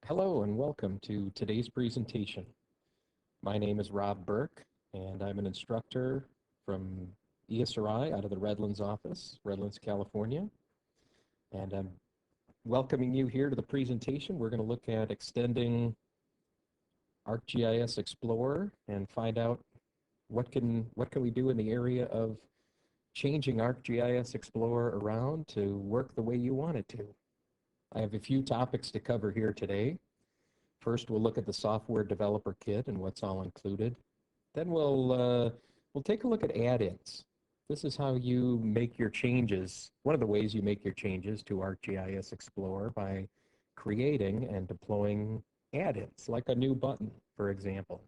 Hello and welcome to today's presentation. My name is Rob Burke and I'm an instructor from ESRI out of the Redlands office, Redlands, California. And I'm welcoming you here to the presentation. We're going to look at extending ArcGIS Explorer and find out what can we do in the area of changing ArcGIS Explorer around to work the way you want it to. I have a few topics to cover here today. First, we'll look at the software developer kit and what's all included. Then we'll take a look at add-ins. This is how you make your changes. One of the ways you make your changes to ArcGIS Explorer by creating and deploying add-ins, like a new button, for example.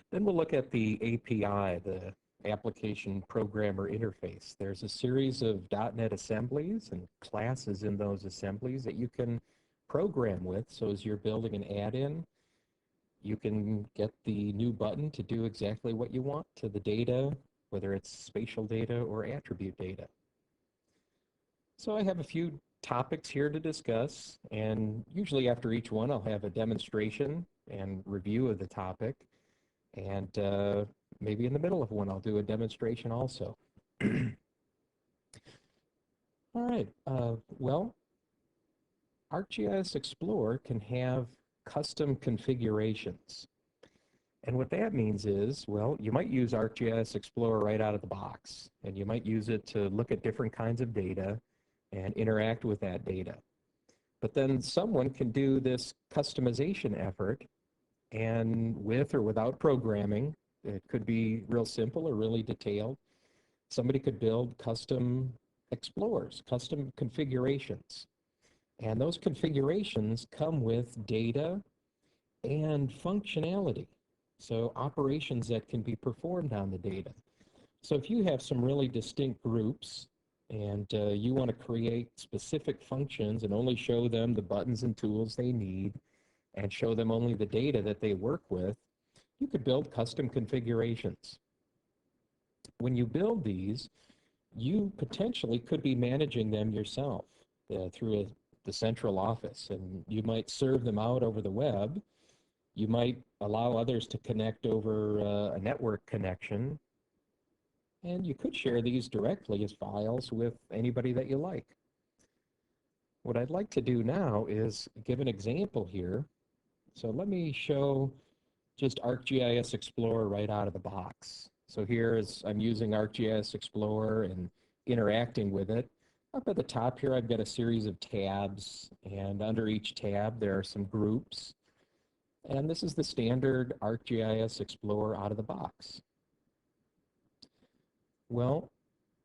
Then we'll look at the API, the Application Programmer Interface. There's a series of .NET assemblies and classes in those assemblies that you can program with, so as you're building an add-in, you can get the new button to do exactly what you want to the data, whether it's spatial data or attribute data. So I have a few topics here to discuss, and usually after each one I'll have a demonstration and review of the topic, and maybe in the middle of one I'll do a demonstration also. All right, well, ArcGIS Explorer can have custom configurations. And what that means is, well, you might use ArcGIS Explorer right out of the box, and you might use it to look at different kinds of data and interact with that data. But then someone can do this customization effort, and with or without programming, it could be real simple or really detailed. Somebody could build custom explorers, custom configurations. And those configurations come with data and functionality. So operations that can be performed on the data. So if you have some really distinct groups and you want to create specific functions and only show them the buttons and tools they need and show them only the data that they work with, you could build custom configurations. When you build these, you potentially could be managing them yourself through the central office, and you might serve them out over the web. You might allow others to connect over a network connection, and you could share these directly as files with anybody that you like. What I'd like to do now is give an example here. So let me show just ArcGIS Explorer right out of the box. So here is, I'm using ArcGIS Explorer and interacting with it. Up at the top here, I've got a series of tabs, and under each tab, there are some groups. And this is the standard ArcGIS Explorer out of the box. Well,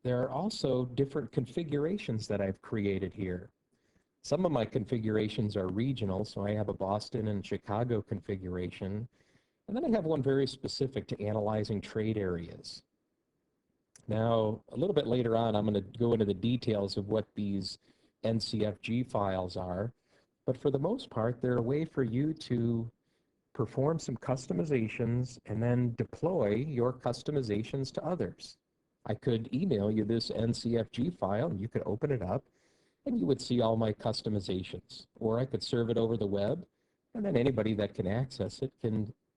there are also different configurations that I've created here. Some of my configurations are regional, so I have a Boston and Chicago configuration. And then I have one very specific to analyzing trade areas. Now, a little bit later on, I'm going to go into the details of what these NCFG files are. But for the most part, they're a way for you to perform some customizations and then deploy your customizations to others. I could email you this NCFG file, and you could open it up, and you would see all my customizations. Or I could serve it over the web, and then anybody that can access it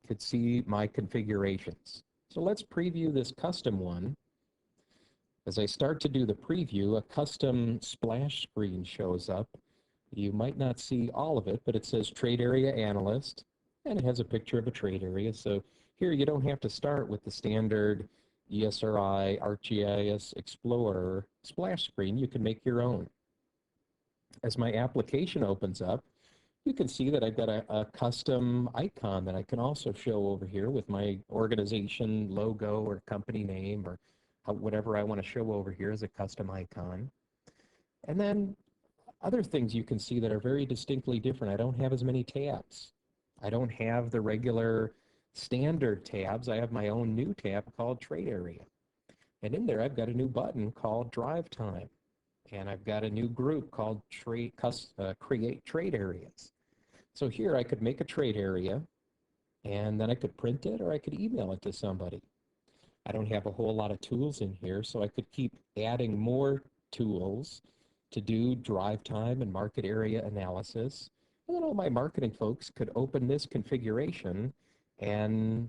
could see my configurations. So let's preview this custom one. As I start to do the preview, a custom splash screen shows up. You might not see all of it, but it says Trade Area Analyst, and it has a picture of a trade area. So here you don't have to start with the standard ESRI ArcGIS Explorer splash screen. You can make your own. As my application opens up, you can see that I've got a custom icon that I can also show over here with my organization logo or company name or whatever I want to show over here as a custom icon. And then other things you can see that are very distinctly different. I don't have as many tabs. I don't have the regular standard tabs. I have my own new tab called Trade Area. And in there, I've got a new button called Drive Time. And I've got a new group called Create Trade Areas. So here I could make a trade area, and then I could print it or I could email it to somebody. I don't have a whole lot of tools in here, so I could keep adding more tools to do drive time and market area analysis. And then all my marketing folks could open this configuration and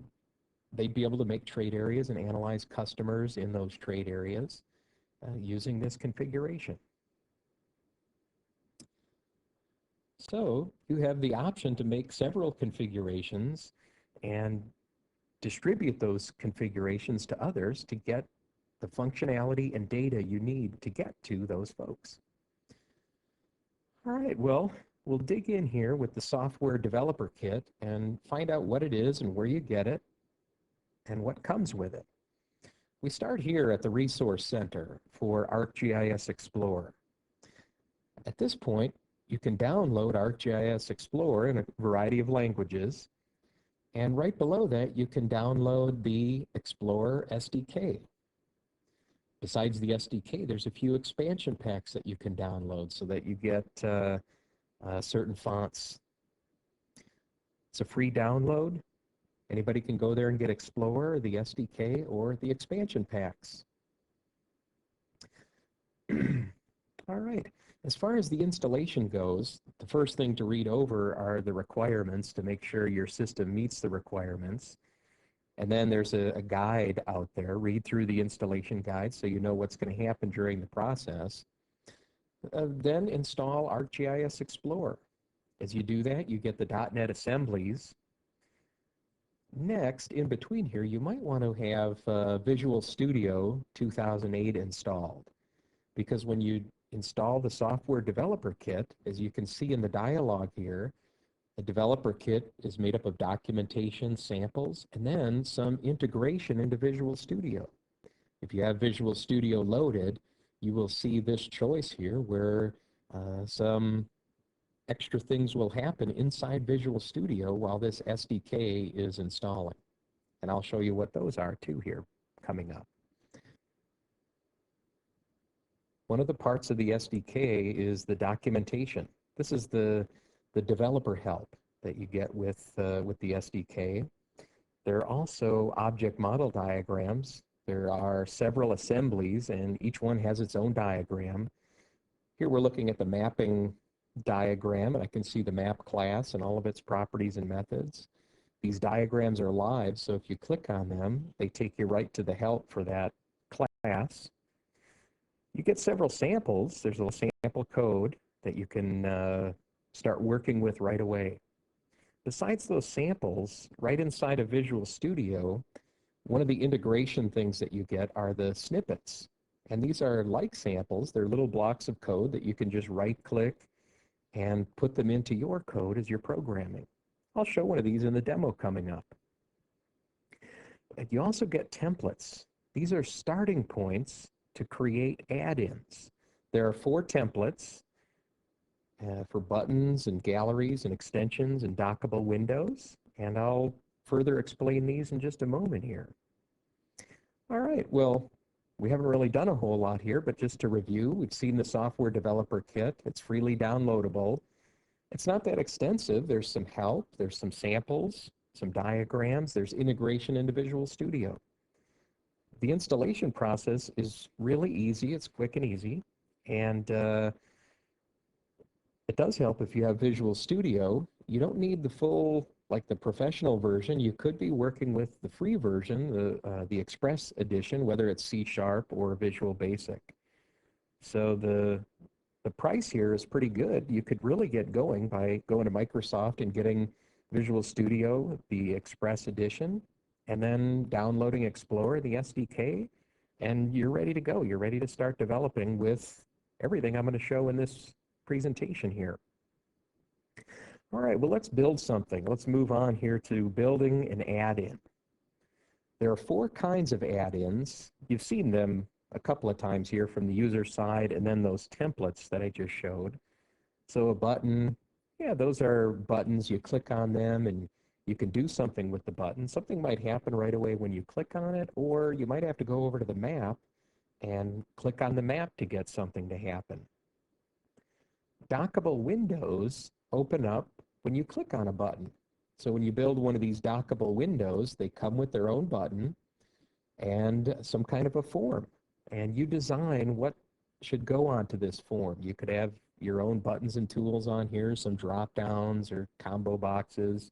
they'd be able to make trade areas and analyze customers in those trade areas using this configuration. So you have the option to make several configurations and distribute those configurations to others to get the functionality and data you need to get to those folks. All right, well, we'll dig in here with the software developer kit and find out what it is and where you get it and what comes with it. We start here at the Resource Center for ArcGIS Explorer. At this point, you can download ArcGIS Explorer in a variety of languages, and right below that, you can download the Explorer SDK. Besides the SDK, there's a few expansion packs that you can download so that you get certain fonts. It's a free download. Anybody can go there and get Explorer, the SDK, or the expansion packs. All right. As far as the installation goes, the first thing to read over are the requirements to make sure your system meets the requirements. And then there's a guide out there. Read through the installation guide so you know what's going to happen during the process. Then install ArcGIS Explorer. As you do that, you get the .NET assemblies. Next, in between here, you might want to have Visual Studio 2008 installed, because when you install the software developer kit, as you can see in the dialog here, the developer kit is made up of documentation, samples, and then some integration into Visual Studio. If you have Visual Studio loaded, you will see this choice here where some extra things will happen inside Visual Studio while this SDK is installing. And I'll show you what those are too here coming up. One of the parts of the SDK is the documentation. This is the developer help that you get with the SDK. There are also object model diagrams. There are several assemblies, and each one has its own diagram. Here we're looking at the mapping diagram, and I can see the map class and all of its properties and methods. These diagrams are live, so if you click on them, they take you right to the help for that class. You get several samples. There's a little sample code that you can start working with right away. Besides those samples, right inside of Visual Studio, one of the integration things that you get are the snippets. And these are like samples. They're little blocks of code that you can just right-click and put them into your code as you're programming. I'll show one of these in the demo coming up. But you also get templates. These are starting points to create add-ins. There are 4 templates for buttons and galleries and extensions and dockable windows, and I'll further explain these in just a moment here. All right, well, we haven't really done a whole lot here, but just to review, we've seen the software developer kit. It's freely downloadable. It's not that extensive. There's some help, there's some samples, some diagrams, there's integration into Visual Studio. The installation process is really easy. It's quick and easy, and it does help if you have Visual Studio. You don't need the full, like the professional version. You could be working with the free version, the Express edition, whether it's C# or Visual Basic. So the price here is pretty good. You could really get going by going to Microsoft and getting Visual Studio, the Express edition, and then downloading Explorer, the SDK, and you're ready to go. You're ready to start developing with everything I'm going to show in this presentation here. All right, well, let's build something. Let's move on here to building an add-in. There are 4 kinds of add-ins. You've seen them a couple of times here from the user side, and then those templates that I just showed. So a button, yeah, those are buttons. You click on them and you can do something with the button. Something might happen right away when you click on it, or you might have to go over to the map and click on the map to get something to happen. Dockable windows open up when you click on a button. So when you build one of these dockable windows, they come with their own button and some kind of a form. And you design what should go onto this form. You could have your own buttons and tools on here, some drop downs or combo boxes.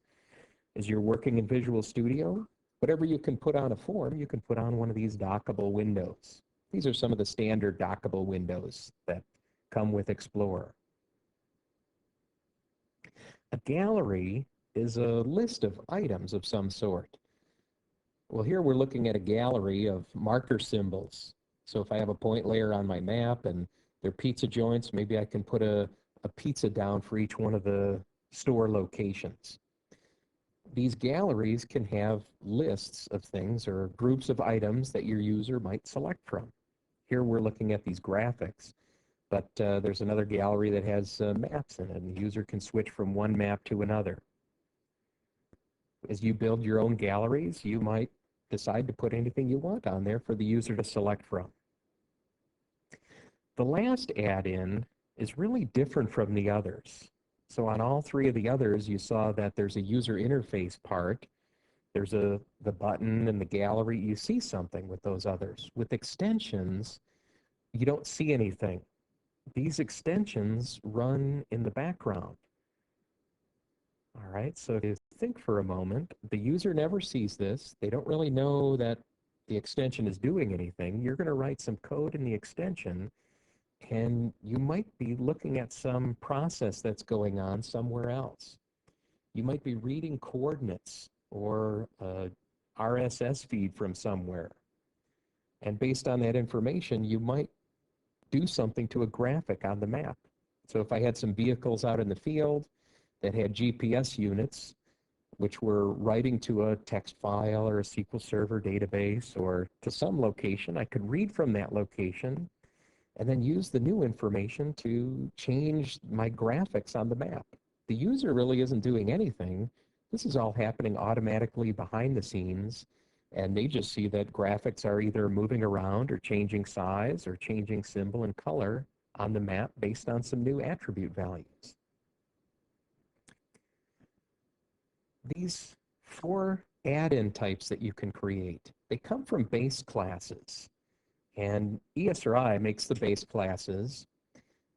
As you're working in Visual Studio, whatever you can put on a form, you can put on one of these dockable windows. These are some of the standard dockable windows that come with Explorer. A gallery is a list of items of some sort. Well, here we're looking at a gallery of marker symbols. So if I have a point layer on my map and they're pizza joints, maybe I can put a pizza down for each one of the store locations. These galleries can have lists of things or groups of items that your user might select from. Here we're looking at these graphics, but there's another gallery that has maps in it, and the user can switch from one map to another. As you build your own galleries, you might decide to put anything you want on there for the user to select from. The last add-in is really different from the others. So on all three of the others, you saw that there's a user interface part. There's the button and the gallery. You see something with those others. With extensions, you don't see anything. These extensions run in the background. All right, so to think for a moment, the user never sees this. They don't really know that the extension is doing anything. You're going to write some code in the extension, and you might be looking at some process that's going on somewhere else. You might be reading coordinates or a RSS feed from somewhere. And based on that information, you might do something to a graphic on the map. So if I had some vehicles out in the field that had GPS units, which were writing to a text file or a SQL Server database or to some location, I could read from that location and then use the new information to change my graphics on the map. The user really isn't doing anything. This is all happening automatically behind the scenes, and they just see that graphics are either moving around or changing size or changing symbol and color on the map based on some new attribute values. These 4 add-in types that you can create, they come from base classes. And ESRI makes the base classes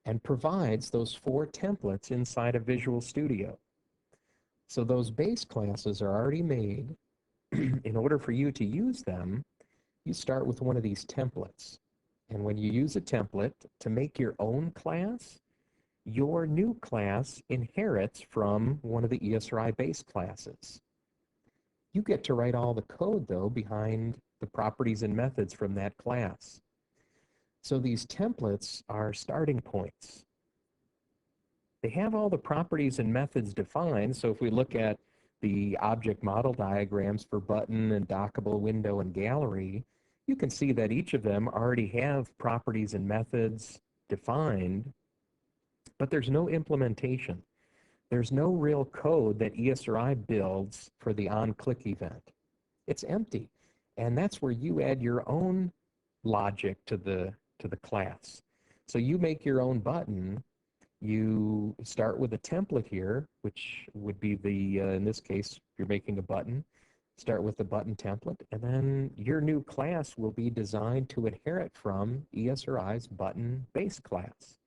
and provides those 4 templates inside of Visual Studio. So those base classes are already made. In order for you to use them, you start with one of these templates. And when you use a template to make your own class, your new class inherits from one of the ESRI base classes. You get to write all the code, though, behind the properties and methods from that class. So these templates are starting points. They have all the properties and methods defined. So if we look at the object model diagrams for button and dockable window and gallery, you can see that each of them already have properties and methods defined, but there's no implementation. There's no real code that ESRI builds for the on-click event. It's empty. And that's where you add your own logic to the class. So you make your own button. You start with a template here, which would be the, in this case, you're making a button. Start with the button template, and then your new class will be designed to inherit from ESRI's button base class.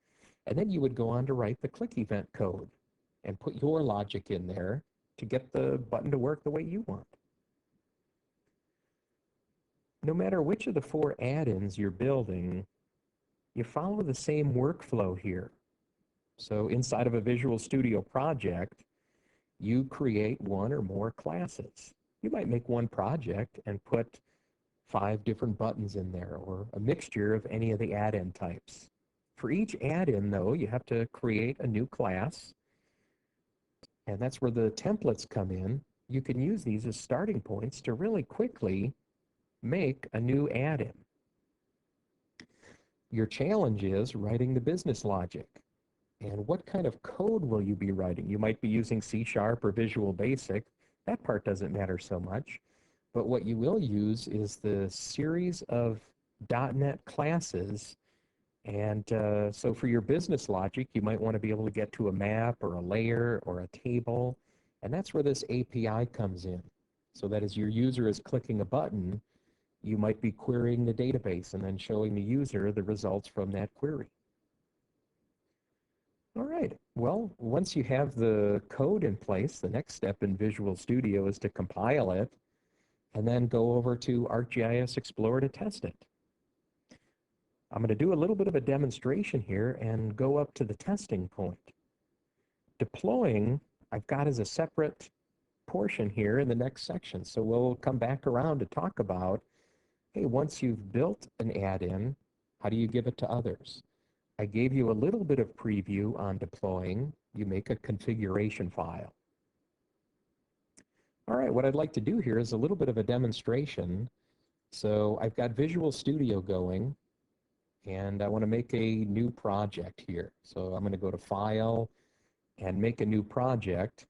And then you would go on to write the click event code and put your logic in there to get the button to work the way you want. No matter which of the 4 add-ins you're building, you follow the same workflow here. So inside of a Visual Studio project, you create 1 or more classes. You might make one project and put 5 different buttons in there, or a mixture of any of the add-in types. For each add-in, though, you have to create a new class, and that's where the templates come in. You can use these as starting points to really quickly make a new add-in. Your challenge is writing the business logic. And what kind of code will you be writing? You might be using C# or Visual Basic. That part doesn't matter so much. But what you will use is the series of .NET classes. And so for your business logic, you might want to be able to get to a map or a layer or a table. And that's where this API comes in. So that as your user is clicking a button, you might be querying the database and then showing the user the results from that query. All right. Well, once you have the code in place, the next step in Visual Studio is to compile it and then go over to ArcGIS Explorer to test it. I'm going to do a little bit of a demonstration here and go up to the testing point. Deploying, I've got as a separate portion here in the next section. So we'll come back around to talk about, hey, once you've built an add-in, how do you give it to others? I gave you a little bit of preview on deploying. You make a configuration file. All right, what I'd like to do here is a little bit of a demonstration. So I've got Visual Studio going, and I want to make a new project here. So I'm going to go to File and make a new project.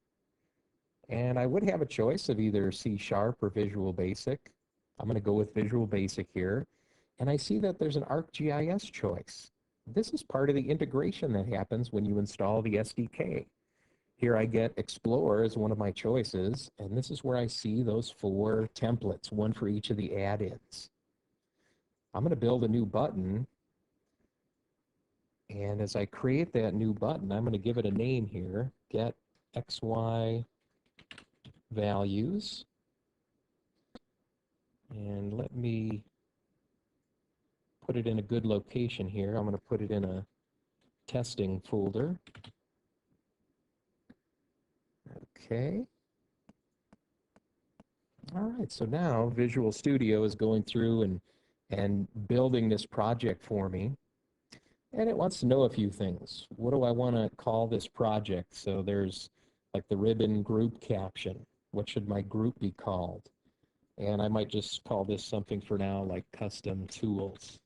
And I would have a choice of either C# or Visual Basic. I'm going to go with Visual Basic here. And I see that there's an ArcGIS choice. This is part of the integration that happens when you install the SDK. Here I get Explore as one of my choices, and this is where I see those 4 templates, one for each of the add-ins. I'm going to build a new button, and as I create that new button, I'm going to give it a name here, Get XY Values, and let me put it in a good location here. I'm going to put it in a testing folder. Okay. All right, so now Visual Studio is going through and building this project for me. And it wants to know a few things. What do I want to call this project? So there's like the ribbon group caption. What should my group be called? And I might just call this something for now like custom tools.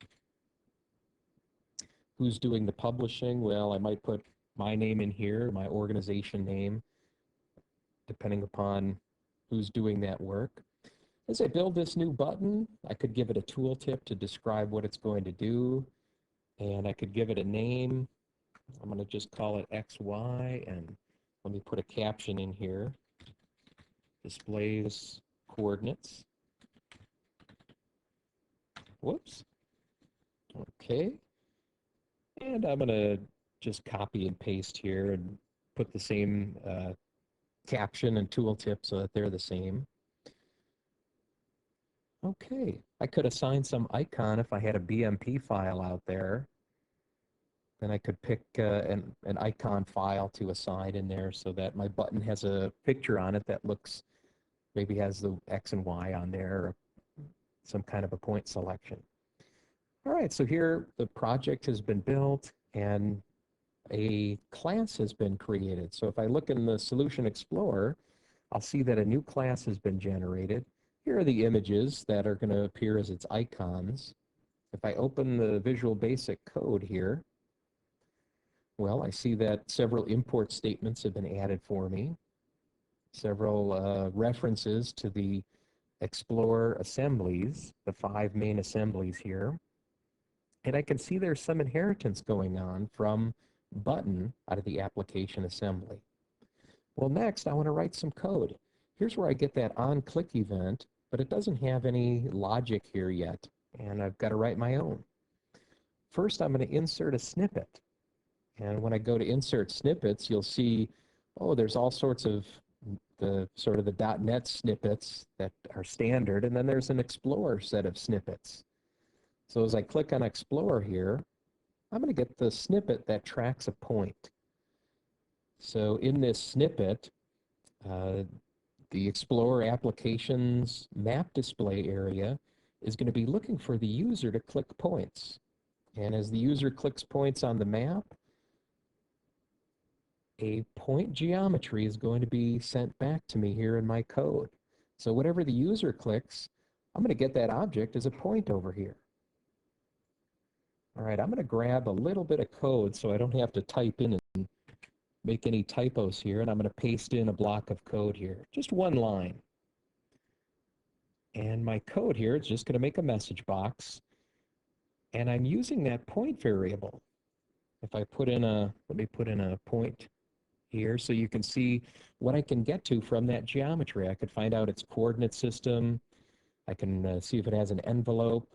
Who's doing the publishing? Well, I might put my name in here, my organization name, depending upon who's doing that work. As I build this new button, I could give it a tooltip to describe what it's going to do, and I could give it a name. I'm going to just call it XY, and let me put a caption in here. Displays coordinates. Whoops. Okay. And I'm going to just copy and paste here and put the same caption and tooltip so that they're the same. Okay, I could assign some icon if I had a BMP file out there. Then I could pick an icon file to assign in there so that my button has a picture on it that looks, maybe has the X and Y on there, or some kind of a point selection. All right, so here the project has been built and a class has been created. So if I look in the Solution Explorer, I'll see that a new class has been generated. Here are the images that are going to appear as its icons. If I open the Visual Basic code here, well, I see that several import statements have been added for me, several references to the Explorer assemblies, the 5 main assemblies here. And I can see there's some inheritance going on from button out of the application assembly. Well, next, I want to write some code. Here's where I get that on-click event, but it doesn't have any logic here yet, and I've got to write my own. First, I'm going to insert a snippet. And when I go to insert snippets, you'll see, oh, there's all sorts of the sort of the .NET snippets that are standard, and then there's an Explorer set of snippets. So as I click on Explorer here, I'm going to get the snippet that tracks a point. So in this snippet, the Explorer Applications map display area is going to be looking for the user to click points. And as the user clicks points on the map, a point geometry is going to be sent back to me here in my code. So whatever the user clicks, I'm going to get that object as a point over here. All right, I'm going to grab a little bit of code so I don't have to type in and make any typos here, and I'm going to paste in a block of code here, just one line. And my code here is just going to make a message box, and I'm using that point variable. If I put in a, let me put in a point here so you can see what I can get to from that geometry. I could find out its coordinate system. I can see if it has an envelope.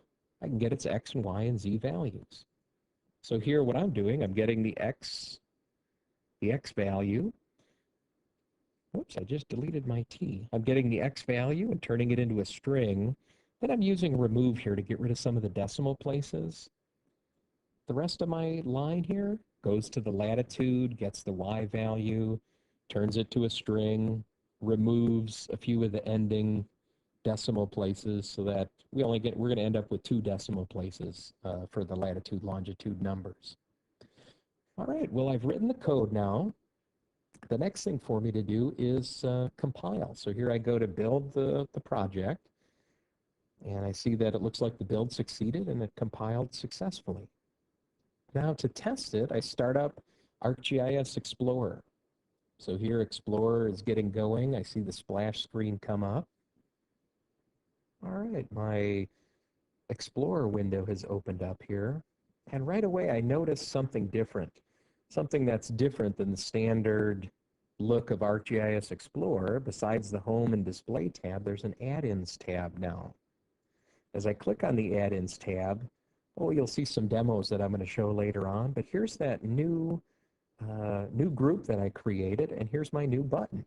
I can get its X and Y and Z values. So here what I'm doing, I'm getting the X the X value. Oops, I just deleted my T. I'm getting the X value and turning it into a string. Then I'm using remove here to get rid of some of the decimal places. The rest of my line here goes to the latitude, gets the Y value, turns it to a string, removes a few of the ending decimal places so that we're going to end up with 2 decimal places for the latitude, longitude numbers. All right, well, I've written the code now. The next thing for me to do is compile. So here I go to build the project, and I see that it looks like the build succeeded and it compiled successfully. Now to test it, I start up ArcGIS Explorer. So here Explorer is getting going. I see the splash screen come up. All right, my Explorer window has opened up here. And right away I notice something different. Something that's different than the standard look of ArcGIS Explorer. Besides the Home and Display tab, there's an Addins tab now. As I click on the Addins tab, you'll see some demos that I'm going to show later on, but here's that new group that I created, and here's my new button.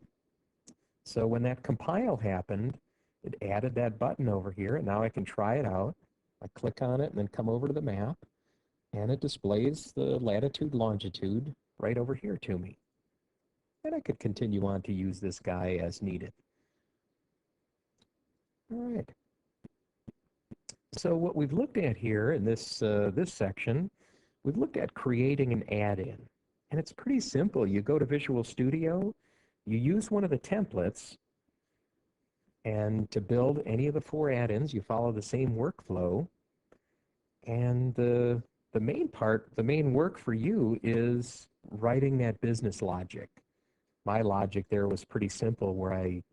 So when that compile happened, it added that button over here, and now I can try it out. I click on it and then come over to the map, and it displays the latitude, longitude right over here to me. And I could continue on to use this guy as needed. All right. So what we've looked at here in this section, we've looked at creating an add-in. And it's pretty simple. You go to Visual Studio, you use one of the templates, and to build any of the 4 add-ins, you follow the same workflow. And the main work for you is writing that business logic. My logic there was pretty simple, where I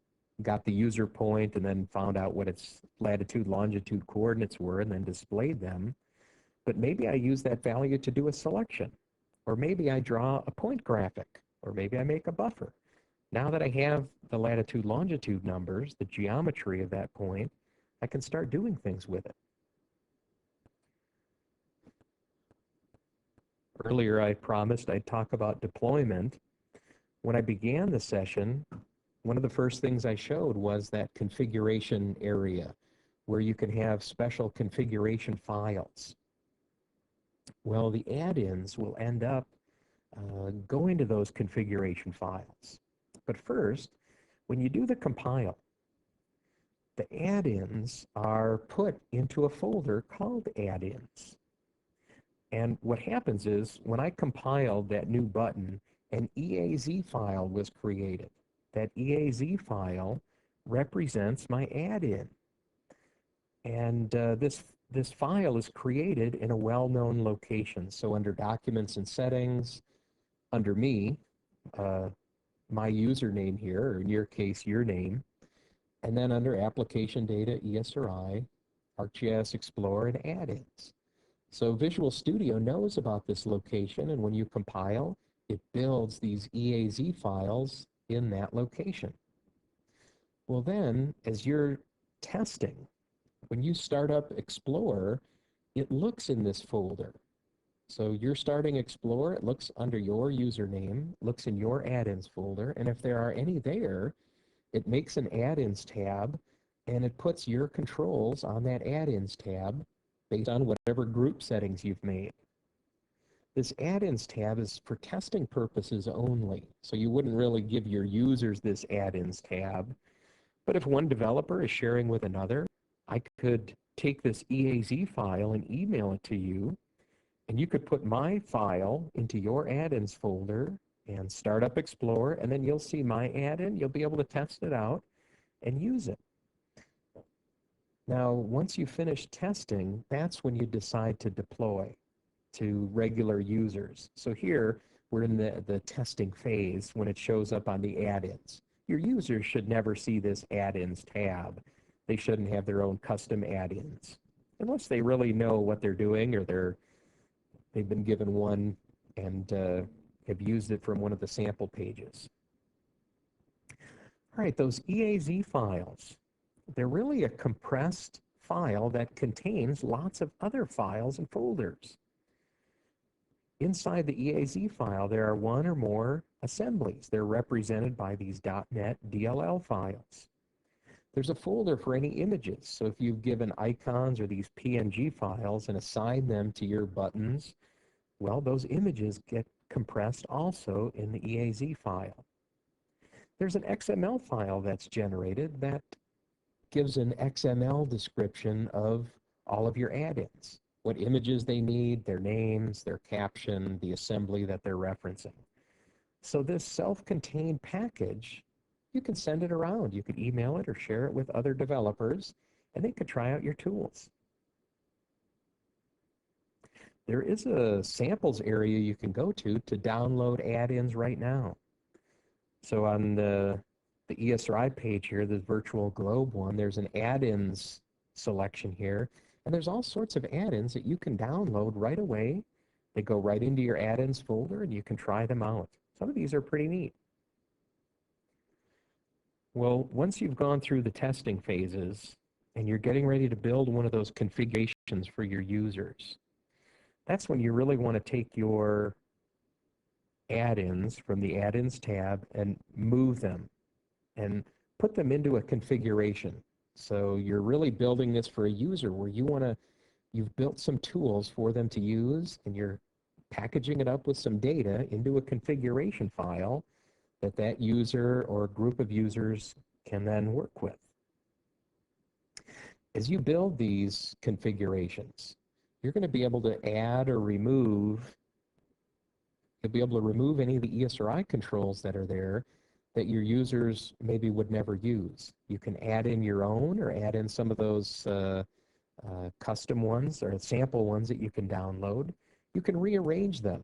got the user point and then found out what its latitude, longitude coordinates were and then displayed them. But maybe I use that value to do a selection, or maybe I draw a point graphic, or maybe I make a buffer. Now that I have the latitude, longitude numbers, the geometry of that point, I can start doing things with it. Earlier, I promised I'd talk about deployment. When I began the session, one of the first things I showed was that configuration area where you can have special configuration files. Well, the add-ins will end up going to those configuration files. But first, when you do the compile, the add-ins are put into a folder called Addins. And what happens is, when I compiled that new button, an EAZ file was created. That EAZ file represents my add-in. And this file is created in a well-known location. So under Documents and Settings, under me, my username here, or in your case, your name, and then under Application Data, ESRI, ArcGIS Explorer, and Addins. So Visual Studio knows about this location, and when you compile, it builds these EAZ files in that location. Well then, as you're testing, when you start up Explorer, it looks in this folder. So you're starting Explorer, it looks under your username, looks in your add-ins folder, and if there are any there, it makes an add-ins tab, and it puts your controls on that add-ins tab based on whatever group settings you've made. This add-ins tab is for testing purposes only, so you wouldn't really give your users this add-ins tab. But if one developer is sharing with another, I could take this EAZ file and email it to you, and you could put my file into your add-ins folder and start up Explorer, and then you'll see my add-in. You'll be able to test it out and use it. Now, once you finish testing, that's when you decide to deploy to regular users. So here, we're in the testing phase when it shows up on the add-ins. Your users should never see this add-ins tab. They shouldn't have their own custom add-ins, unless they really know what they're doing, or they've been given one and have used it from one of the sample pages. All right, those EAZ files, they're really a compressed file that contains lots of other files and folders. Inside the EAZ file, there are one or more assemblies. They're represented by these .NET DLL files. There's a folder for any images. So if you've given icons or these PNG files and assigned them to your buttons, well, those images get compressed also in the EAZ file. There's an XML file that's generated that gives an XML description of all of your add-ins, what images they need, their names, their caption, the assembly that they're referencing. So this self-contained package, you can send it around. You could email it or share it with other developers, and they could try out your tools. There is a samples area you can go to download add-ins right now. So on the ESRI page here, the virtual globe one, there's an add-ins selection here, and there's all sorts of add-ins that you can download right away. They go right into your add-ins folder, and you can try them out. Some of these are pretty neat. Well, once you've gone through the testing phases and you're getting ready to build one of those configurations for your users, that's when you really want to take your add-ins from the add-ins tab and move them and put them into a configuration. So you're really building this for a user where you've built some tools for them to use, and you're packaging it up with some data into a configuration file that user or group of users can then work with. As you build these configurations, you're going to be able to add or remove, you'll be able to remove any of the ESRI controls that are there that your users maybe would never use. You can add in your own or add in some of those custom ones or sample ones that you can download. You can rearrange them,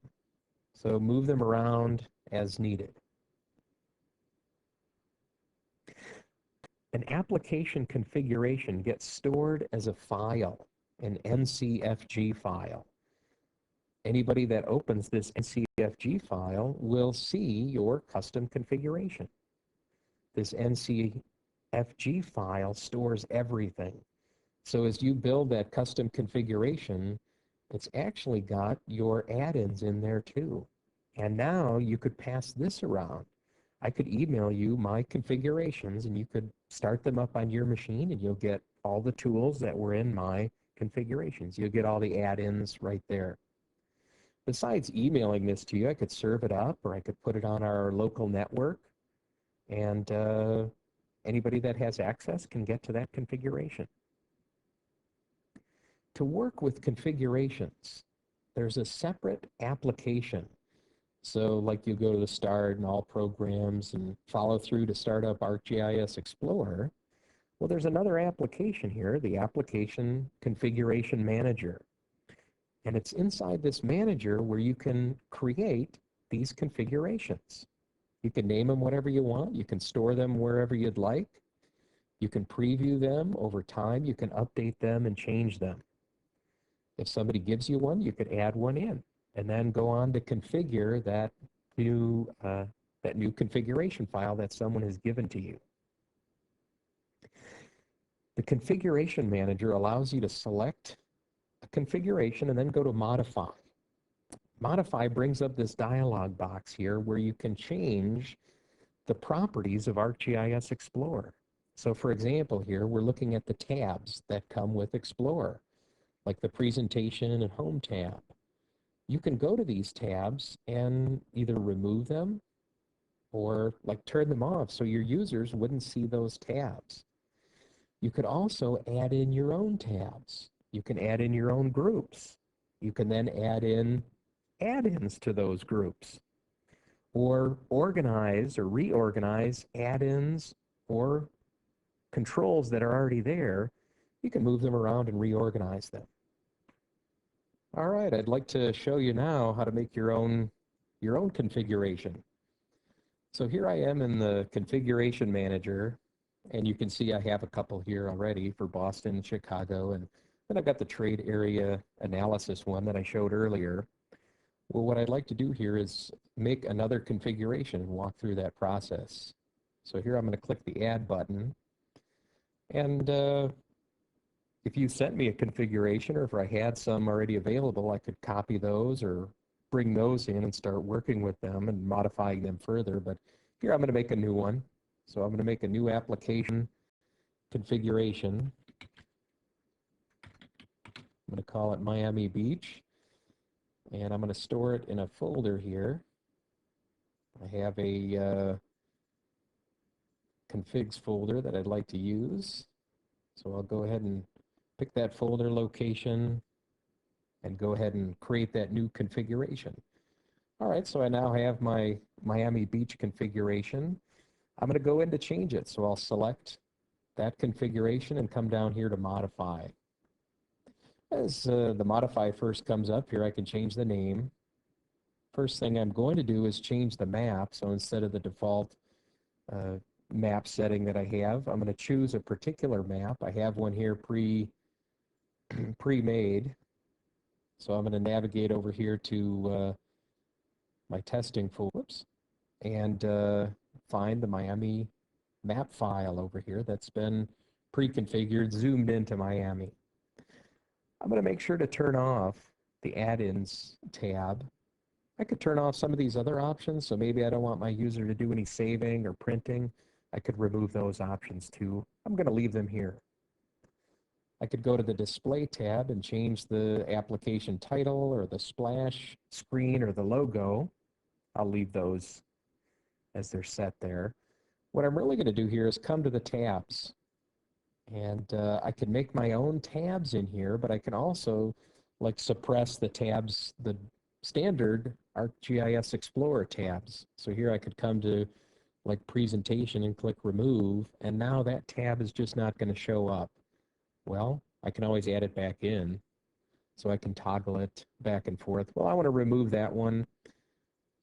so move them around as needed. An application configuration gets stored as a file, an NCFG file. Anybody that opens this NCFG file will see your custom configuration. This NCFG file stores everything. So as you build that custom configuration, it's actually got your add-ins in there too. And now you could pass this around. I could email you my configurations, and you could start them up on your machine, and you'll get all the tools that were in my configurations. You'll get all the add-ins right there. Besides emailing this to you, I could serve it up, or I could put it on our local network, and anybody that has access can get to that configuration. To work with configurations, there's a separate application. So like you go to the Start and All Programs and follow through to start up ArcGIS Explorer. Well, there's another application here, the Application Configuration Manager. And it's inside this manager where you can create these configurations. You can name them whatever you want. You can store them wherever you'd like. You can preview them over time. You can update them and change them. If somebody gives you one, you could add one in and then go on to configure that new configuration file that someone has given to you. The configuration manager allows you to select a configuration and then go to modify. Modify brings up this dialog box here where you can change the properties of ArcGIS Explorer. So for example here, we're looking at the tabs that come with Explorer, like the Presentation and Home tab. You can go to these tabs and either remove them or like turn them off so your users wouldn't see those tabs. You could also add in your own tabs. You can add in your own groups. You can then add in add-ins to those groups, or organize or reorganize add-ins or controls that are already there. You can move them around and reorganize them. All right, I'd like to show you now how to make your own configuration. So here I am in the configuration manager, and you can see I have a couple here already for Boston and Chicago, and then I've got the trade area analysis one that I showed earlier. Well, what I'd like to do here is make another configuration and walk through that process. So here I'm going to click the Add button, and if you sent me a configuration or if I had some already available, I could copy those or bring those in and start working with them and modifying them further. But here I'm going to make a new one. So I'm going to make a new application configuration. I'm going to call it Miami Beach. And I'm going to store it in a folder here. I have a configs folder that I'd like to use. So I'll go ahead and pick that folder location and go ahead and create that new configuration. All right, so I now have my Miami Beach configuration. I'm going to go in to change it. So I'll select that configuration and come down here to modify. As the modify first comes up here, I can change the name. First thing I'm going to do is change the map. So instead of the default map setting that I have, I'm going to choose a particular map. I have one here pre-made. So I'm going to navigate over here to my testing folder and find the Miami map file over here that's been pre-configured, zoomed into Miami. I'm going to make sure to turn off the Addins tab. I could turn off some of these other options, so maybe I don't want my user to do any saving or printing. I could remove those options too. I'm going to leave them here. I could go to the Display tab and change the application title or the splash screen or the logo. I'll leave those as they're set there. What I'm really going to do here is come to the tabs. And I can make my own tabs in here, but I can also like suppress the tabs, the standard ArcGIS Explorer tabs. So here I could come to like presentation and click remove, and now that tab is just not going to show up. Well, I can always add it back in. So I can toggle it back and forth. Well, I want to remove that one.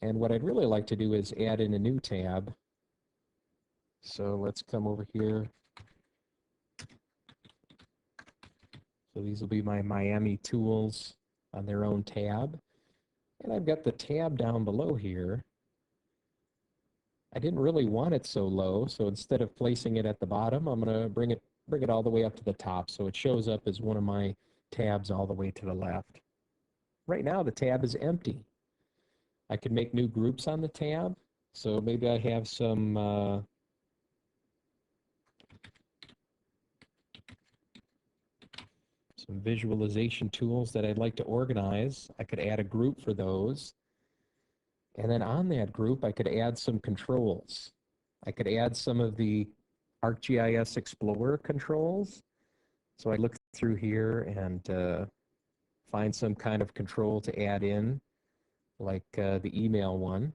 And what I'd really like to do is add in a new tab. So let's come over here. So these will be my Miami tools on their own tab. And I've got the tab down below here. I didn't really want it so low, so instead of placing it at the bottom, I'm going to bring it all the way up to the top so it shows up as one of my tabs all the way to the left. Right now the tab is empty. I can make new groups on the tab. So maybe I have some visualization tools that I'd like to organize. I could add a group for those. And then on that group, I could add some controls. I could add some of the ArcGIS Explorer controls. So I look through here and find some kind of control to add in, like the email one.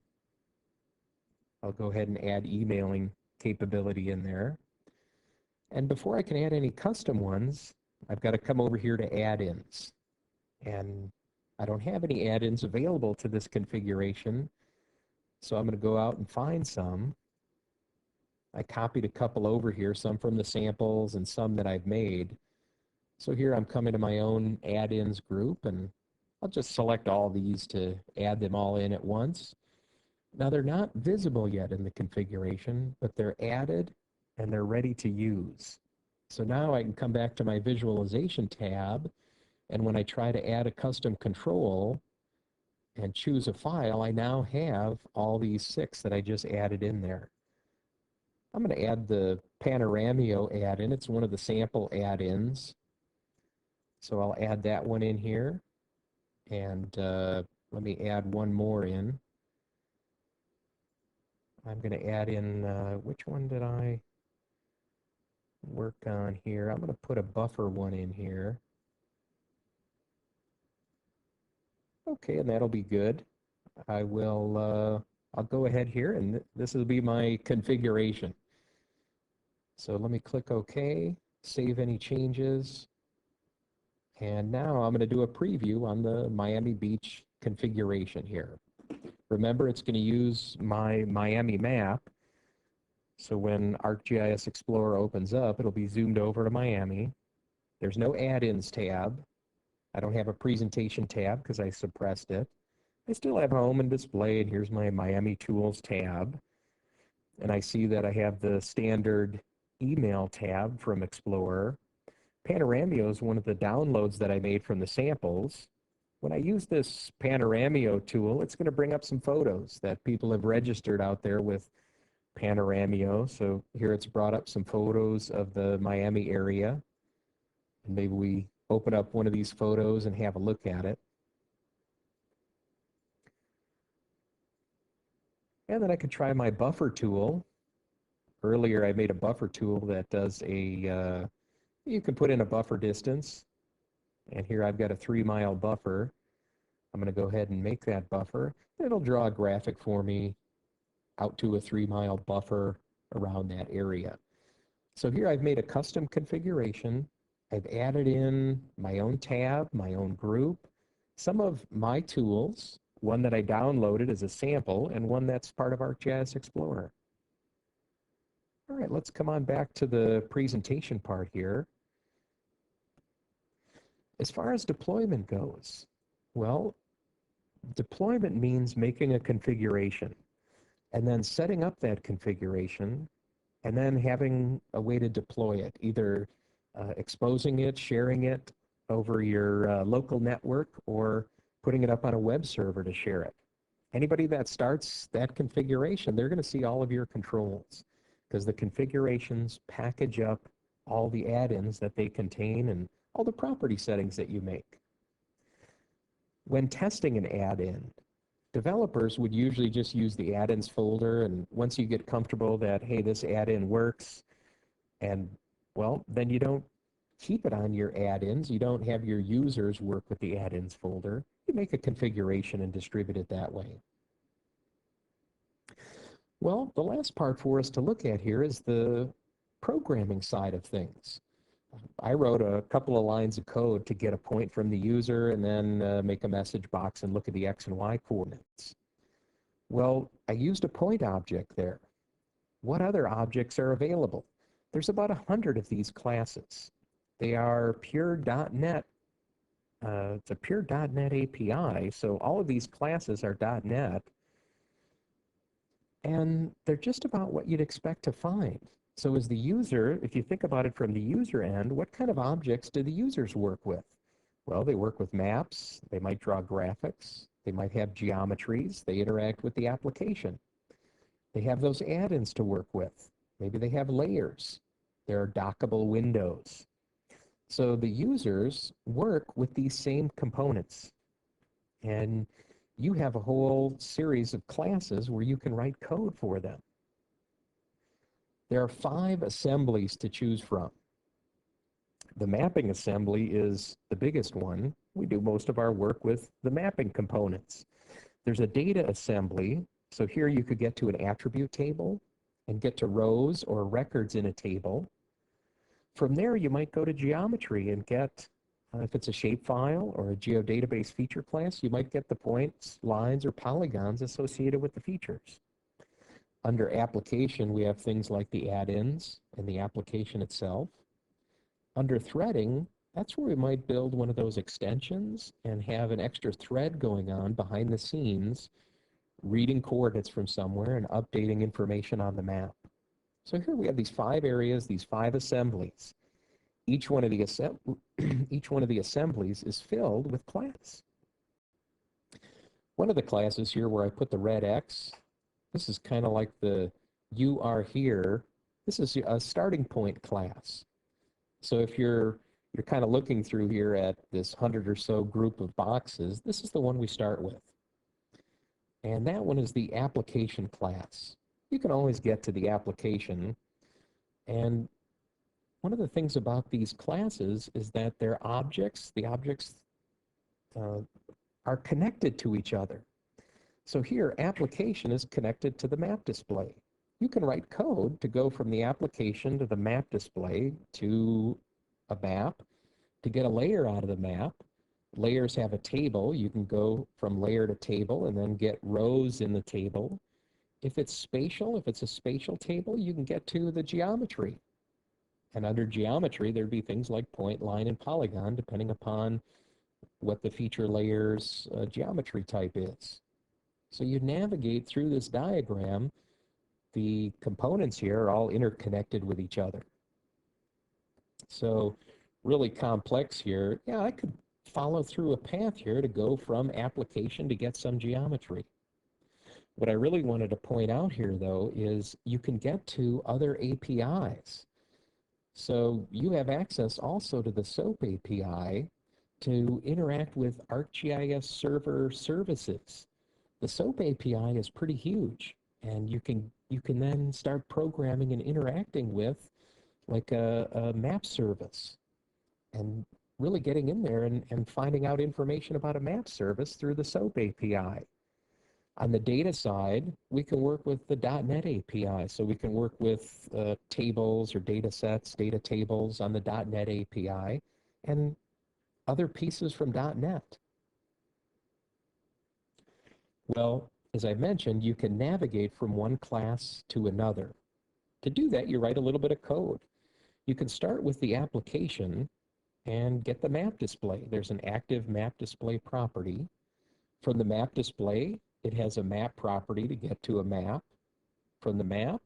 I'll go ahead and add emailing capability in there. And before I can add any custom ones, I've got to come over here to Addins. And I don't have any add-ins available to this configuration, so I'm going to go out and find some. I copied a couple over here, some from the samples and some that I've made. So here I'm coming to my own add-ins group, and I'll just select all these to add them all in at once. Now they're not visible yet in the configuration, but they're added and they're ready to use. So now I can come back to my visualization tab, and when I try to add a custom control and choose a file, I now have all these 6 that I just added in there. I'm going to add the Panoramio add-in. It's one of the sample add-ins. So I'll add that one in here. And let me add one more in. I'm going to add in, which one did I work on here? I'm going to put a buffer one in here. Okay, and that'll be good. I will, I'll go ahead here, and this will be my configuration. So let me click OK, save any changes. And now I'm going to do a preview on the Miami Beach configuration here. Remember, it's going to use my Miami map. So when ArcGIS Explorer opens up, it'll be zoomed over to Miami. There's no add-ins tab. I don't have a presentation tab because I suppressed it. I still have home and display, and here's my Miami Tools tab. And I see that I have the standard email tab from Explorer. Panoramio is one of the downloads that I made from the samples. When I use this Panoramio tool, it's going to bring up some photos that people have registered out there with Panoramio. So here it's brought up some photos of the Miami area. And maybe we open up one of these photos and have a look at it. And then I could try my buffer tool. Earlier, I made a buffer tool that does a, you can put in a buffer distance. And here I've got a 3-mile buffer. I'm going to go ahead and make that buffer. It'll draw a graphic for me out to a 3-mile buffer around that area. So here I've made a custom configuration. I've added in my own tab, my own group, some of my tools, one that I downloaded as a sample, and one that's part of ArcGIS Explorer. All right, let's come on back to the presentation part here. As far as deployment goes, well, deployment means making a configuration and then setting up that configuration and then having a way to deploy it, either exposing it, sharing it over your local network, or putting it up on a web server to share it. Anybody that starts that configuration, they're going to see all of your controls because the configurations package up all the add-ins that they contain and all the property settings that you make. When testing an add-in, developers would usually just use the add-ins folder, and once you get comfortable that, hey, this add-in works, and well, then you don't keep it on your add-ins. You don't have your users work with the add-ins folder. You make a configuration and distribute it that way. Well, the last part for us to look at here is the programming side of things. I wrote a couple of lines of code to get a point from the user and then make a message box and look at the X and Y coordinates. Well, I used a point object there. What other objects are available? There's about 100 of these classes. They are pure .NET. It's a pure .NET API, so all of these classes are .NET, and they're just about what you'd expect to find. So as the user, if you think about it from the user end, what kind of objects do the users work with? Well, they work with maps, they might draw graphics, they might have geometries, they interact with the application. They have those add-ins to work with. Maybe they have layers. There are dockable windows. So the users work with these same components. And you have a whole series of classes where you can write code for them. There are 5 assemblies to choose from. The mapping assembly is the biggest one. We do most of our work with the mapping components. There's a data assembly. So here you could get to an attribute table and get to rows or records in a table. From there, you might go to geometry and get, if it's a shapefile or a geodatabase feature class, you might get the points, lines, or polygons associated with the features. Under application, we have things like the add-ins and the application itself. Under threading, that's where we might build one of those extensions and have an extra thread going on behind the scenes, reading coordinates from somewhere and updating information on the map. So here we have these 5 areas, these 5 assemblies. Each one of the assemblies is filled with class. One of the classes here where I put the red X, this is kind of like the you are here. This is a starting point class. So if you're kind of looking through here at this 100 or so group of boxes, this is the one we start with. And that one is the application class. You can always get to the application. And one of the things about these classes is that their objects, the objects are connected to each other. So here, application is connected to the map display. You can write code to go from the application to the map display to a map to get a layer out of the map. Layers have a table. You can go from layer to table and then get rows in the table. If it's spatial, if it's a spatial table, you can get to the geometry. And under geometry, there'd be things like point, line, and polygon, depending upon what the feature layer's geometry type is. So you navigate through this diagram. The components here are all interconnected with each other. So really complex here. Yeah, I could follow through a path here to go from application to get some geometry. What I really wanted to point out here, though, is you can get to other APIs. So you have access also to the SOAP API to interact with ArcGIS server services. The SOAP API is pretty huge, and you can then start programming and interacting with like a map service and really getting in there and finding out information about a map service through the SOAP API. On the data side, we can work with the .NET API. So we can work with tables or data sets, data tables on the .NET API, and other pieces from .NET. Well, as I mentioned, you can navigate from one class to another. To do that, you write a little bit of code. You can start with the application and get the map display. There's an active map display property. From the map display, it has a map property to get to a map. From the map,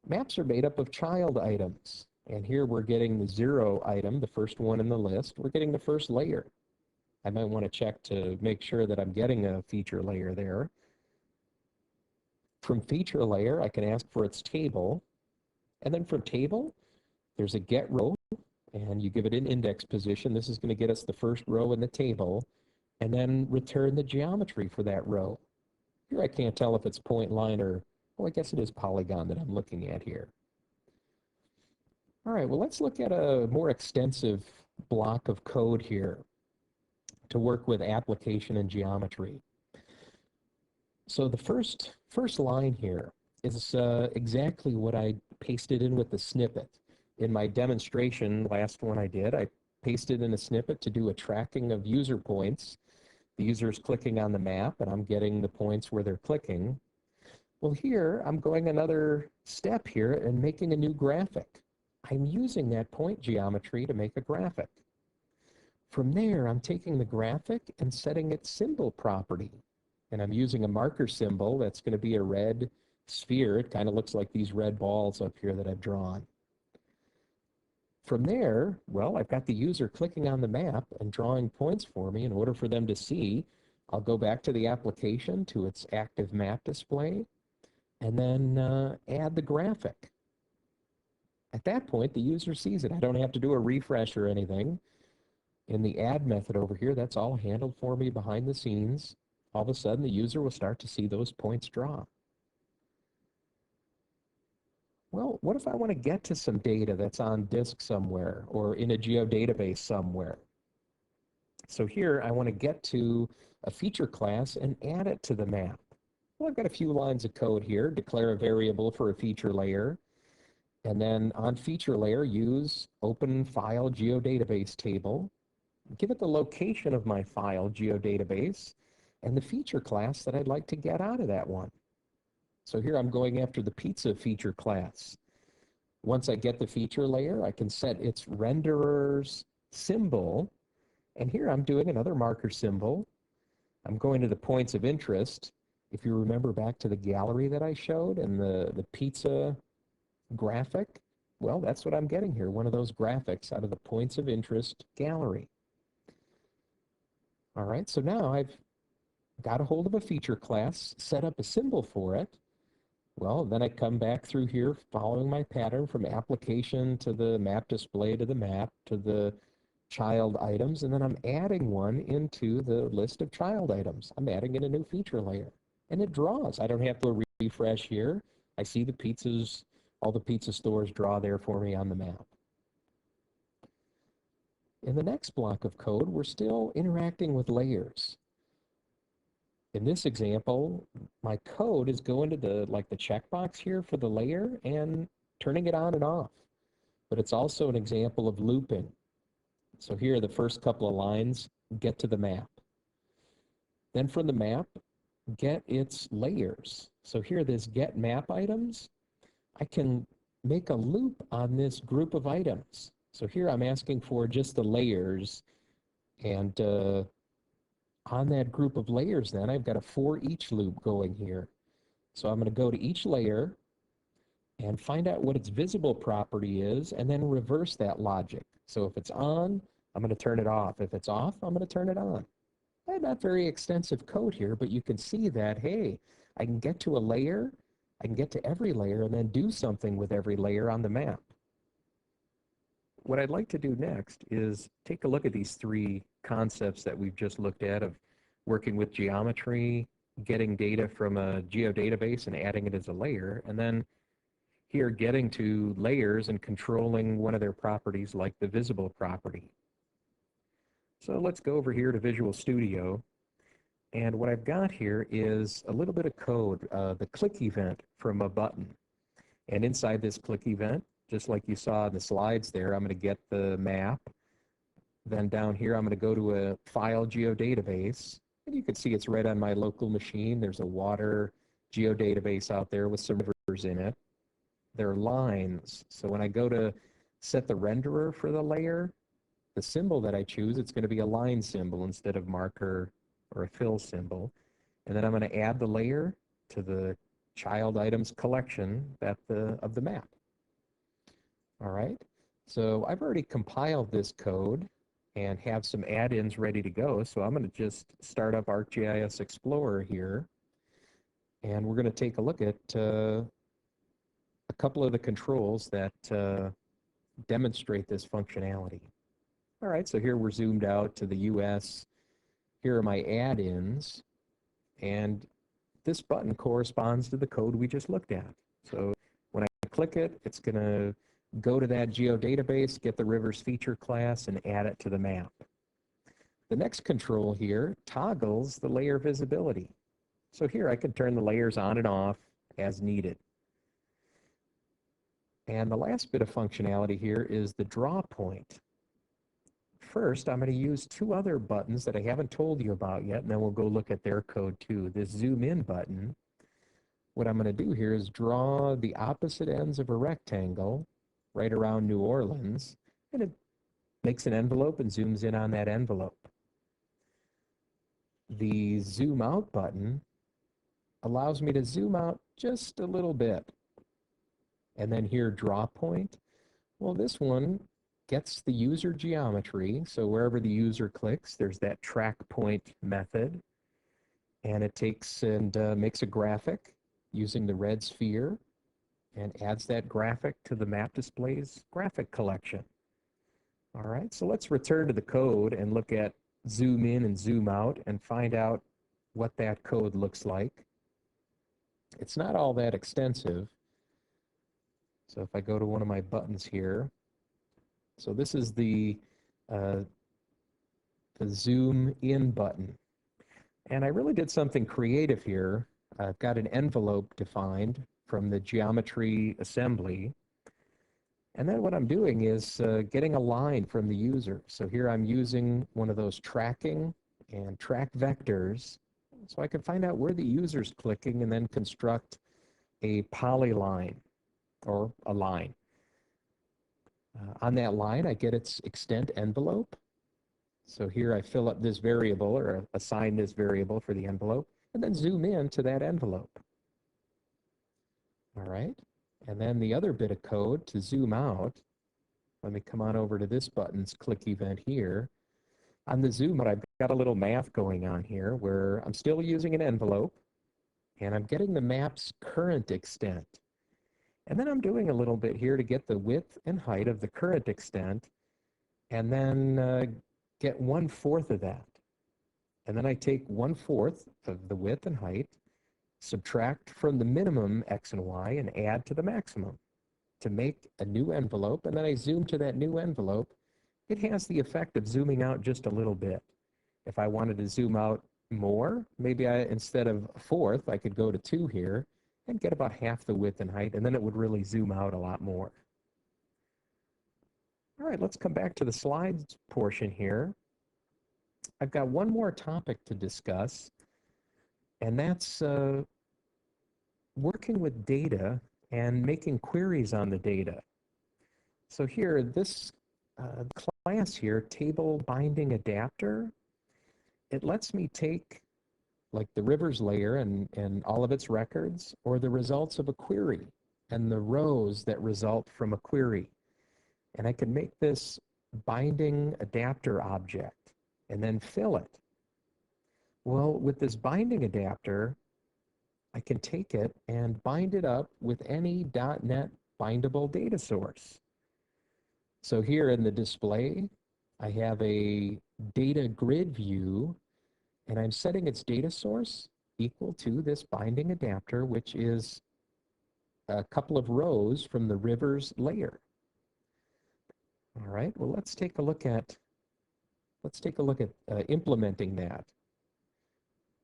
maps are made up of child items. And here we're getting the 0 item, the first one in the list. We're getting the first layer. I might want to check to make sure that I'm getting a feature layer there. From feature layer, I can ask for its table. And then from table, there's a get row, and you give it an index position. This is going to get us the first row in the table, and then return the geometry for that row. Here I can't tell if it's point line or, oh, I guess it is polygon that I'm looking at here. All right, well, let's look at a more extensive block of code here to work with application and geometry. So the first line here is exactly what I pasted in with the snippet. In my demonstration, last one I did, I pasted in a snippet to do a tracking of user points. The user is clicking on the map, and I'm getting the points where they're clicking. Well, here, I'm going another step here and making a new graphic. I'm using that point geometry to make a graphic. From there, I'm taking the graphic and setting its symbol property. And I'm using a marker symbol that's going to be a red sphere. It kind of looks like these red balls up here that I've drawn. From there, well, I've got the user clicking on the map and drawing points for me. In order for them to see, I'll go back to the application, to its active map display, and then add the graphic. At that point, the user sees it. I don't have to do a refresh or anything. In the add method over here, that's all handled for me behind the scenes. All of a sudden, the user will start to see those points draw. Well, what if I want to get to some data that's on disk somewhere or in a geodatabase somewhere? So here, I want to get to a feature class and add it to the map. Well, I've got a few lines of code here. Declare a variable for a feature layer. And then on feature layer, use open file geodatabase table. Give it the location of my file geodatabase and the feature class that I'd like to get out of that one. So here I'm going after the pizza feature class. Once I get the feature layer, I can set its renderer's symbol. And here I'm doing another marker symbol. I'm going to the points of interest. If you remember back to the gallery that I showed and the pizza graphic, well, that's what I'm getting here, one of those graphics out of the points of interest gallery. All right, so now I've got a hold of a feature class, set up a symbol for it. Well, then I come back through here following my pattern from application to the map display to the map to the child items, and then I'm adding one into the list of child items. I'm adding in a new feature layer, and it draws. I don't have to refresh here. I see the pizzas, all the pizza stores draw there for me on the map. In the next block of code, we're still interacting with layers. In this example, my code is going to the checkbox here for the layer and turning it on and off. But it's also an example of looping. So here, the first couple of lines, get to the map. Then from the map, get its layers. So here, this get map items, I can make a loop on this group of items. So here I'm asking for just the layers, and on that group of layers then, I've got a for each loop going here. So I'm going to go to each layer and find out what its visible property is, and then reverse that logic. So if it's on, I'm going to turn it off. If it's off, I'm going to turn it on. Not very extensive code here, but you can see that, hey, I can get to a layer, I can get to every layer and then do something with every layer on the map. What I'd like to do next is take a look at these three concepts that we've just looked at of working with geometry, getting data from a geodatabase and adding it as a layer, and then here getting to layers and controlling one of their properties like the visible property. So let's go over here to Visual Studio. And what I've got here is a little bit of code, the click event from a button. And inside this click event, just like you saw in the slides there, I'm going to get the map. Then down here, I'm going to go to a file geodatabase. And you can see it's right on my local machine. There's a water geodatabase out there with some rivers in it. There are lines. So when I go to set the renderer for the layer, the symbol that I choose, it's going to be a line symbol instead of marker or a fill symbol. And then I'm going to add the layer to the child items collection of the map. All right, so I've already compiled this code and have some add-ins ready to go. So I'm going to just start up ArcGIS Explorer here. And we're going to take a look at a couple of the controls that demonstrate this functionality. All right, so here we're zoomed out to the US. Here are my add-ins, and this button corresponds to the code we just looked at. So when I click it, it's going to go to that geodatabase, get the rivers feature class, and add it to the map. The next control here toggles the layer visibility. So here I can turn the layers on and off as needed. And the last bit of functionality here is the draw point. First, I'm going to use two other buttons that I haven't told you about yet, and then we'll go look at their code too. This zoom in button, what I'm going to do here is draw the opposite ends of a rectangle right around New Orleans, and it makes an envelope and zooms in on that envelope. The zoom out button allows me to zoom out just a little bit. And then here, draw point. Well, this one gets the user geometry. So wherever the user clicks, there's that track point method. And it takes and makes a graphic using the red sphere and adds that graphic to the map display's graphic collection. All right, so let's return to the code and look at zoom in and zoom out and find out what that code looks like. It's not all that extensive. So if I go to one of my buttons here, so this is the zoom in button. And I really did something creative here. I've got an envelope defined from the geometry assembly. And then what I'm doing is getting a line from the user. So here I'm using one of those tracking and track vectors. So I can find out where the user's clicking and then construct a polyline or a line. On that line, I get its extent envelope. So here I fill up this variable or assign this variable for the envelope and then zoom in to that envelope. All right. And then the other bit of code to zoom out, let me come on over to this button's click event here. On the zoom out, I've got a little math going on here where I'm still using an envelope and I'm getting the map's current extent. And then I'm doing a little bit here to get the width and height of the current extent and then get 1/4 of that. And then I take 1/4 of the width and height, subtract from the minimum X and Y, and add to the maximum to make a new envelope. And then I zoom to that new envelope. It has the effect of zooming out just a little bit. If I wanted to zoom out more, maybe instead of 1/4, I could go to 2 here and get about half the width and height, and then it would really zoom out a lot more. All right, let's come back to the slides portion here. I've got one more topic to discuss, and that's working with data and making queries on the data. So here, this class here, Table Binding Adapter, it lets me take like the rivers layer and all of its records, or the results of a query and the rows that result from a query. And I can make this binding adapter object and then fill it. Well, with this binding adapter, I can take it and bind it up with any .NET bindable data source. So here in the display, I have a data grid view, and I'm setting its data source equal to this binding adapter, which is a couple of rows from the rivers layer. All right, well, let's take a look at implementing that.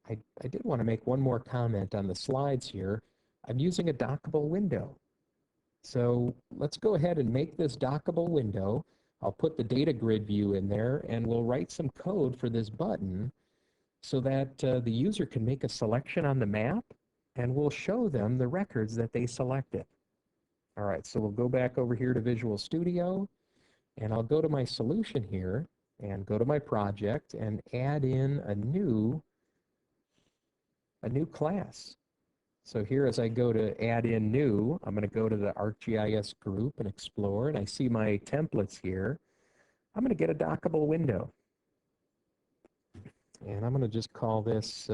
I did want to make one more comment on the slides here. I'm using a dockable window. So let's go ahead and make this dockable window. I'll put the data grid view in there, and we'll write some code for this button so that the user can make a selection on the map, and we'll show them the records that they selected. All right, so we'll go back over here to Visual Studio, and I'll go to my solution here, and go to my project, and add in a new class. So here, as I go to add in new, I'm going to go to the ArcGIS group and explore, and I see my templates here. I'm going to get a dockable window. And I'm going to just call this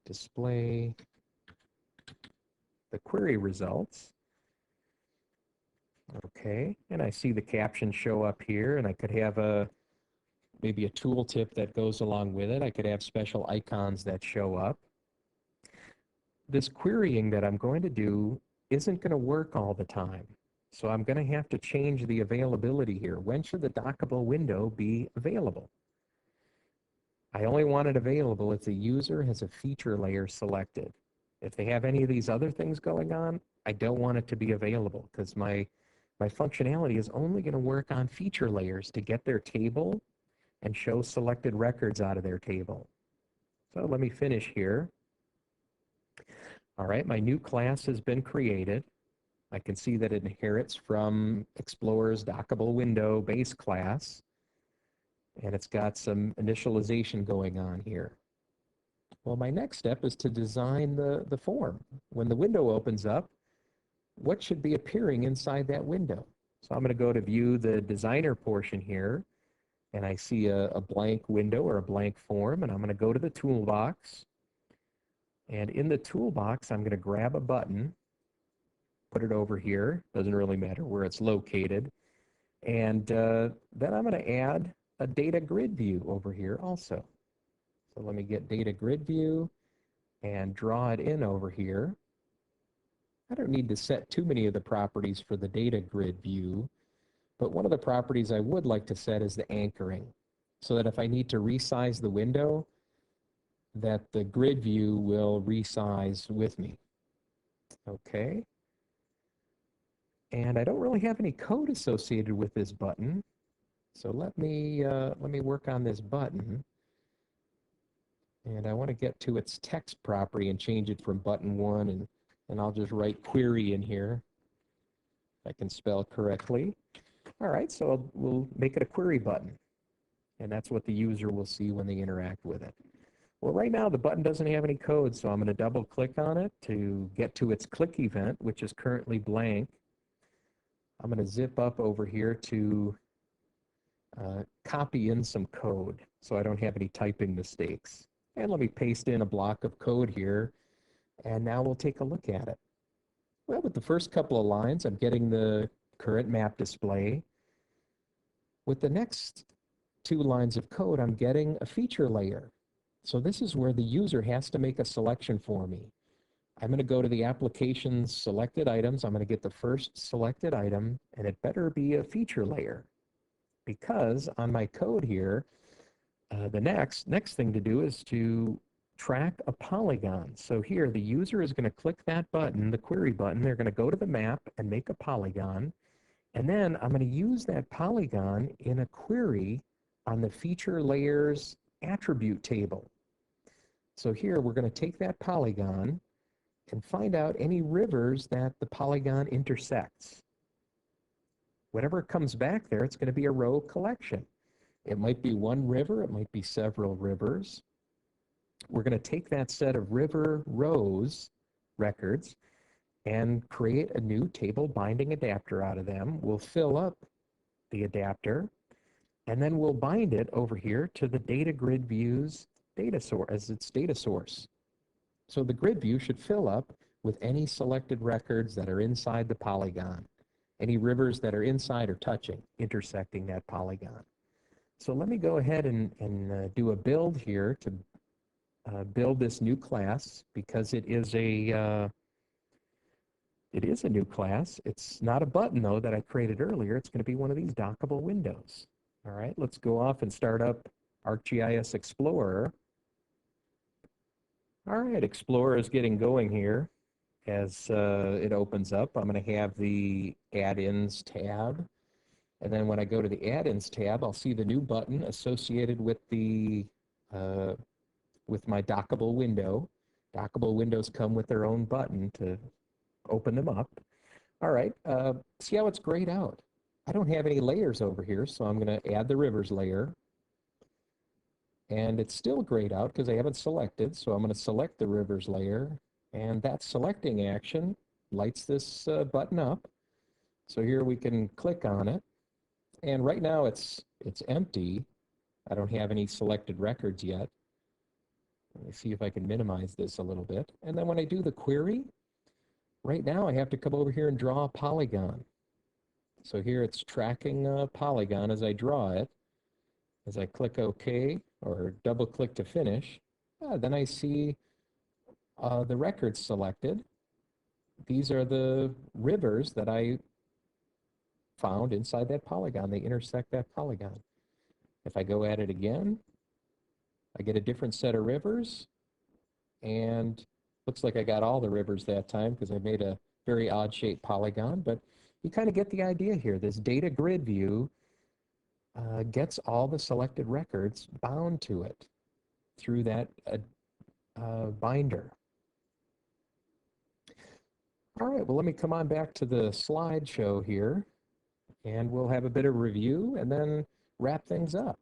display the query results. Okay, and I see the caption show up here, and I could have maybe a tooltip that goes along with it. I could have special icons that show up. This querying that I'm going to do isn't going to work all the time. So I'm going to have to change the availability here. When should the dockable window be available? I only want it available if the user has a feature layer selected. If they have any of these other things going on, I don't want it to be available because my functionality is only going to work on feature layers to get their table and show selected records out of their table. So let me finish here. All right, my new class has been created. I can see that it inherits from Explorer's dockable window base class, and it's got some initialization going on here. Well, my next step is to design the form. When the window opens up, what should be appearing inside that window? So I'm going to go to view the designer portion here, and I see a blank window or a blank form, and I'm going to go to the toolbox. And in the toolbox, I'm going to grab a button, put it over here. Doesn't really matter where it's located. And then I'm going to add a data grid view over here also. So let me get data grid view and draw it in over here. I don't need to set too many of the properties for the data grid view, but one of the properties I would like to set is the anchoring, so that if I need to resize the window, that the grid view will resize with me. Okay. And I don't really have any code associated with this button, so let me work on this button. And I want to get to its text property and change it from button 1, and I'll just write query in here, if I can spell correctly. All right, so we'll make it a query button, and that's what the user will see when they interact with it. Well, right now the button doesn't have any code, so I'm going to double click on it to get to its click event, which is currently blank. I'm going to zip up over here to copy in some code so I don't have any typing mistakes. And let me paste in a block of code here, and now we'll take a look at it. Well, with the first couple of lines, I'm getting the current map display. With the next 2 lines of code, I'm getting a feature layer. So this is where the user has to make a selection for me. I'm going to go to the application's selected items. I'm going to get the first selected item, and it better be a feature layer, because on my code here, the next thing to do is to track a polygon. So here, the user is going to click that button, the query button. They're going to go to the map and make a polygon. And then I'm going to use that polygon in a query on the feature layers attribute table. So here, we're going to take that polygon and find out any rivers that the polygon intersects. Whatever comes back there, it's going to be a row collection. It might be one river, it might be several rivers. We're going to take that set of river rows records, and create a new table binding adapter out of them. We'll fill up the adapter, and then we'll bind it over here to the data grid view's data source as its data source. So the grid view should fill up with any selected records that are inside the polygon, any rivers that are inside or touching, intersecting that polygon. So let me go ahead and do a build here to build this new class, because it is a new class. It's not a button, though, that I created earlier. It's going to be one of these dockable windows. All right, let's go off and start up ArcGIS Explorer. All right, Explorer is getting going here. As it opens up, I'm going to have the Addins tab. And then when I go to the Addins tab, I'll see the new button associated with the with my dockable window. Dockable windows come with their own button to open them up. All right, see how it's grayed out. I don't have any layers over here, so I'm going to add the rivers layer. And it's still grayed out because I haven't selected, so I'm going to select the rivers layer. And that selecting action lights this button up. So here we can click on it. And right now it's empty. I don't have any selected records yet. Let me see if I can minimize this a little bit. And then when I do the query, right now I have to come over here and draw a polygon. So here it's tracking a polygon as I draw it. As I click OK or double click to finish, then I see the records selected. These are the rivers that I found inside that polygon. They intersect that polygon. If I go at it again, I get a different set of rivers, and looks like I got all the rivers that time because I made a very odd shaped polygon, but you kind of get the idea here. This data grid view gets all the selected records bound to it through that binder. All right, well, let me come on back to the slideshow here, and we'll have a bit of review and then wrap things up.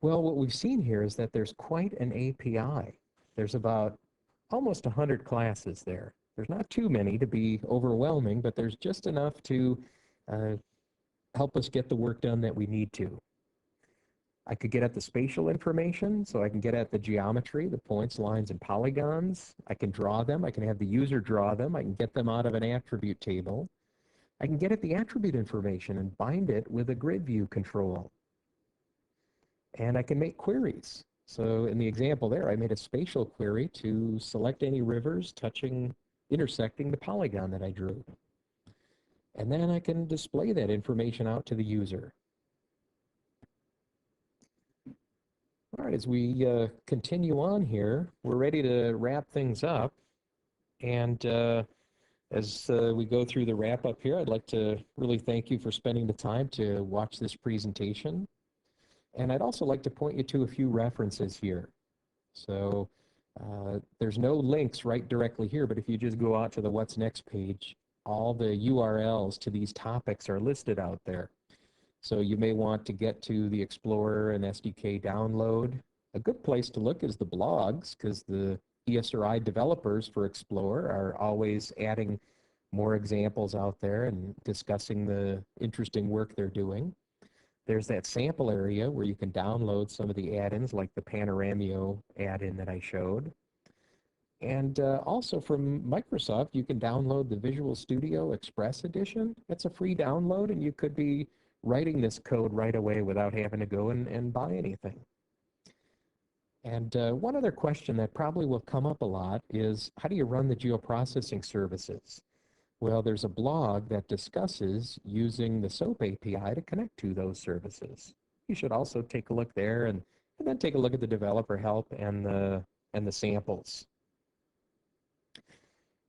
Well, what we've seen here is that there's quite an API. There's about almost 100 classes there. There's not too many to be overwhelming, but there's just enough to help us get the work done that we need to. I could get at the spatial information, so I can get at the geometry, the points, lines, and polygons. I can draw them. I can have the user draw them. I can get them out of an attribute table. I can get at the attribute information and bind it with a grid view control. And I can make queries. So in the example there, I made a spatial query to select any rivers intersecting the polygon that I drew. And then I can display that information out to the user. All right, as we continue on here, we're ready to wrap things up. And as we go through the wrap up here, I'd like to really thank you for spending the time to watch this presentation. And I'd also like to point you to a few references here. So there's no links right directly here, but if you just go out to the What's Next page, all the URLs to these topics are listed out there. So you may want to get to the Explorer and SDK download. A good place to look is the blogs, because the ESRI developers for Explorer are always adding more examples out there and discussing the interesting work they're doing. There's that sample area where you can download some of the add-ins, like the Panoramio add-in that I showed. And also from Microsoft, you can download the Visual Studio Express Edition. It's a free download, and you could be writing this code right away without having to go and buy anything. And one other question that probably will come up a lot is, how do you run the geoprocessing services? Well, there's a blog that discusses using the SOAP API to connect to those services. You should also take a look there and then take a look at the developer help and the samples.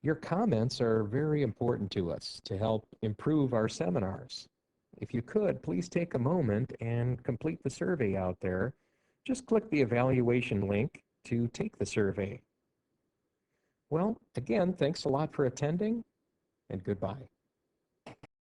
Your comments are very important to us to help improve our seminars. If you could, please take a moment and complete the survey out there. Just click the evaluation link to take the survey. Well, again, thanks a lot for attending, and goodbye.